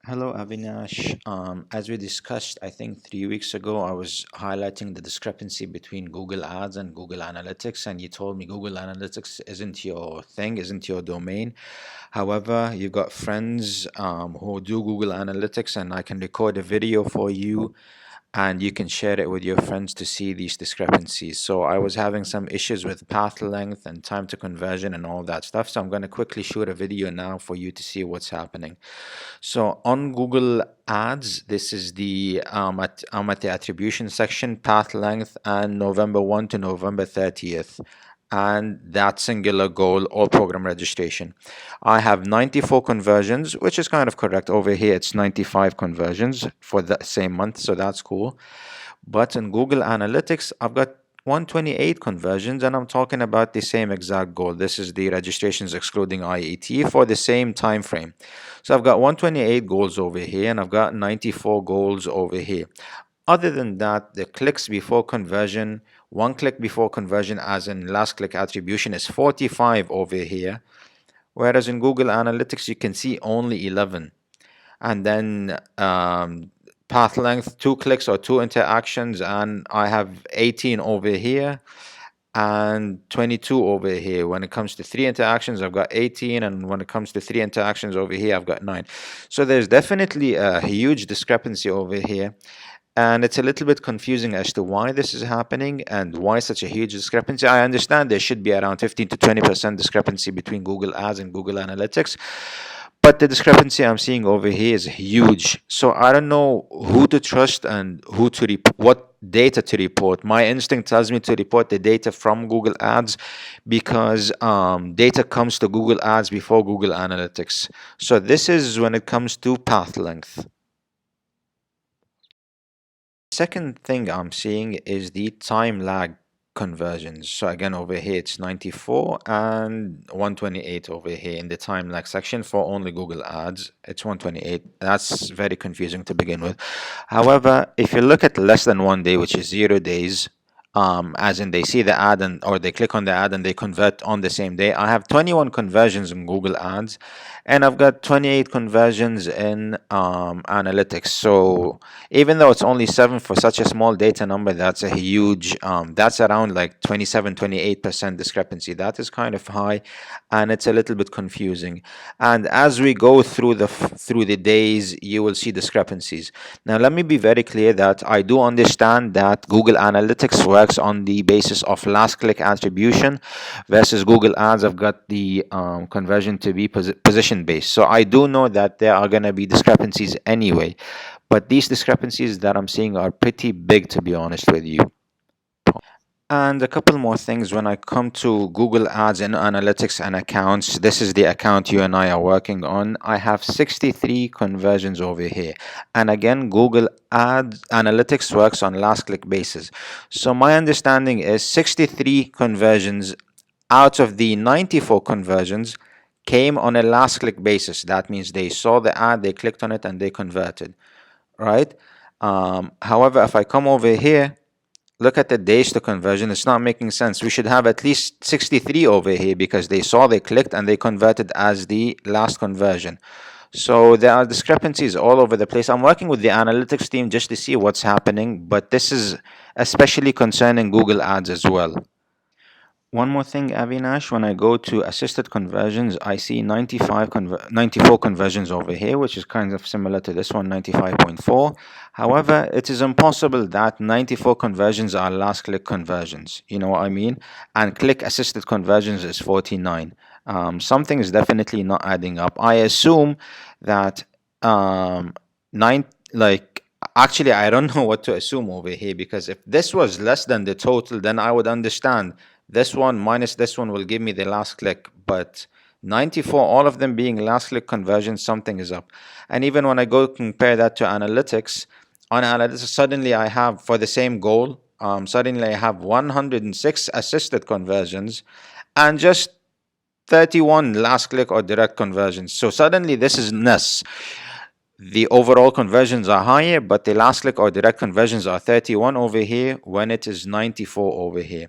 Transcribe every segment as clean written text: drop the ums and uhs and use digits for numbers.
Hello, Avinash. As we discussed, I think 3 weeks ago, I was highlighting the discrepancy between Google Ads and Google Analytics, and you told me Google Analytics isn't your thing, isn't your domain. However, you've got friends who do Google Analytics, and I can record a video for you and you can share it with your friends to see these discrepancies. So I was having some issues with path length and time to conversion and all that stuff. So I'm going to quickly shoot a video now for you to see what's happening. So on Google Ads, this is I'm at the attribution section, path length, and November 1 to November 30th. And that singular goal or program registration. I have 94 conversions, which is kind of correct. Over here, it's 95 conversions for the same month, so that's cool. But in Google Analytics, I've got 128 conversions, and I'm talking about the same exact goal. This is the registrations excluding IET for the same time frame. So I've got 128 goals over here, and I've got 94 goals over here. Other than that, the clicks before conversion, one click before conversion as in last click attribution is 45 over here. Whereas in Google Analytics, you can see only 11. And then path length, 2 clicks or 2 interactions, and I have 18 over here and 22 over here. When it comes to 3 interactions, I've got 18, and when it comes to 3 interactions over here, I've got 9. So there's definitely a huge discrepancy over here. And it's a little bit confusing as to why this is happening and why such a huge discrepancy. I understand there should be around 15 to 20% discrepancy between Google Ads and Google Analytics, but the discrepancy I'm seeing over here is huge. So I don't know who to trust and who to what data to report. My instinct tells me to report the data from Google Ads because data comes to Google Ads before Google Analytics. So this is when it comes to path length. Second thing I'm seeing is the time lag conversions. So again, over here it's 94 and 128 over here in the time lag section for only Google Ads. It's 128. That's very confusing to begin with. However, if you look at less than 1 day, which is 0 days, as in they see the ad or they click on the ad and they convert on the same day. I have 21 conversions in Google Ads, and I've got 28 conversions in Analytics. So even though it's only 7 for such a small data number, that's a huge. That's around like 27-28% discrepancy. That is kind of high, and it's a little bit confusing. And as we go through the days, you will see discrepancies. Now, let me be very clear that I do understand that Google Analytics works on the basis of last click attribution versus Google Ads. I've got the conversion to be position based. So I do know that there are going to be discrepancies anyway, but these discrepancies that I'm seeing are pretty big, to be honest with you. And a couple more things when I come to Google Ads and Analytics and accounts. This is the account you and I are working on. I have 63 conversions over here. And again, Google Ads Analytics works on last click basis. So my understanding is 63 conversions out of the 94 conversions came on a last click basis. That means they saw the ad, they clicked on it, and they converted, right? However, if I come over here, look at the days to conversion. It's not making sense. We should have at least 63 over here because they saw, they clicked, and they converted as the last conversion. So there are discrepancies all over the place. I'm working with the analytics team just to see what's happening, but this is especially concerning Google Ads as well. One more thing, Avinash, when I go to assisted conversions, I see 94 conversions over here, which is kind of similar to this one, 95.4. However, it is impossible that 94 conversions are last click conversions. You know what I mean? And click assisted conversions is 49. Something is definitely not adding up. I assume that actually, I don't know what to assume over here, because if this was less than the total, then I would understand. This one minus this one will give me the last click, but 94, all of them being last click conversions, something is up. And even when I go compare that to analytics, on analytics, suddenly I have, for the same goal, suddenly I have 106 assisted conversions and just 31 last click or direct conversions. So suddenly this is NES. The overall conversions are higher, but the last click or direct conversions are 31 over here when it is 94 over here.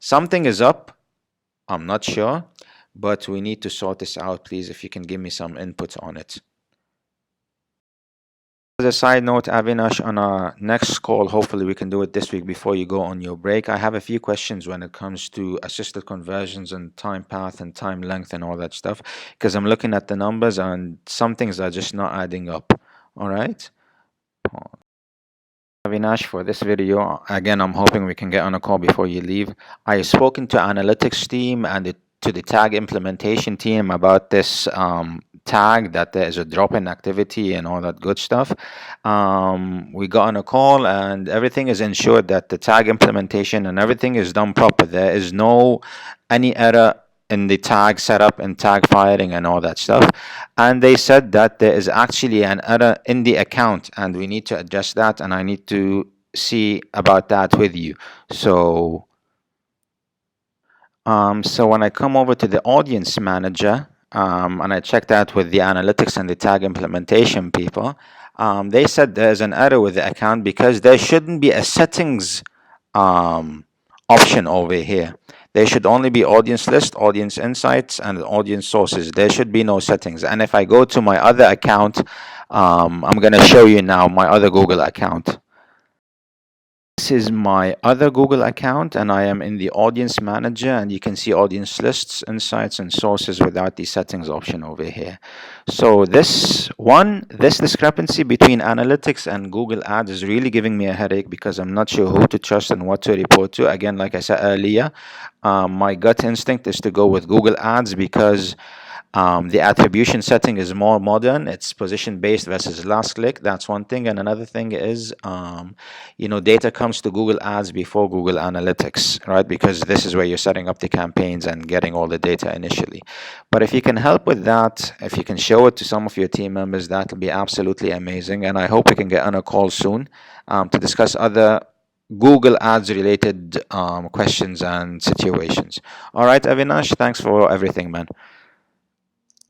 Something is up. I'm not sure, but we need to sort this out. Please, if you can give me some input on it. As a side note, Avinash, on our next call, hopefully we can do it this week before you go on your break. I have a few questions when it comes to assisted conversions and time path and time length and all that stuff, because I'm looking at the numbers and some things are just not adding up. All right. Avinash, for this video, again, I'm hoping we can get on a call before you leave. I've spoken to analytics team and to the tag implementation team about this tag that there is a drop in activity and all that good stuff. We got on a call and everything is ensured that the tag implementation and everything is done proper. There is no any error in the tag setup and tag firing and all that stuff. And they said that there is actually an error in the account and we need to adjust that, and I need to see about that with you. So when I come over to the audience manager, and I checked that with the analytics and the tag implementation people, they said there's an error with the account because there shouldn't be a settings option over here. There should only be audience list, audience insights, and audience sources. There should be no settings. And if I go to my other account, I'm going to show you now my other Google account. This is my other Google account, and I am in the audience manager, and you can see audience lists, insights, and sources without the settings option over here. So this discrepancy between analytics and Google Ads is really giving me a headache because I'm not sure who to trust and what to report to. Again, like I said earlier, my gut instinct is to go with Google Ads because the attribution setting is more modern. It's position based versus last click. That's one thing. And another thing is, data comes to Google Ads before Google Analytics, right? Because this is where you're setting up the campaigns and getting all the data initially. But if you can help with that, if you can show it to some of your team members, that'll be absolutely amazing. And I hope we can get on a call soon to discuss other Google Ads related questions and situations. All right, Avinash, thanks for everything, man.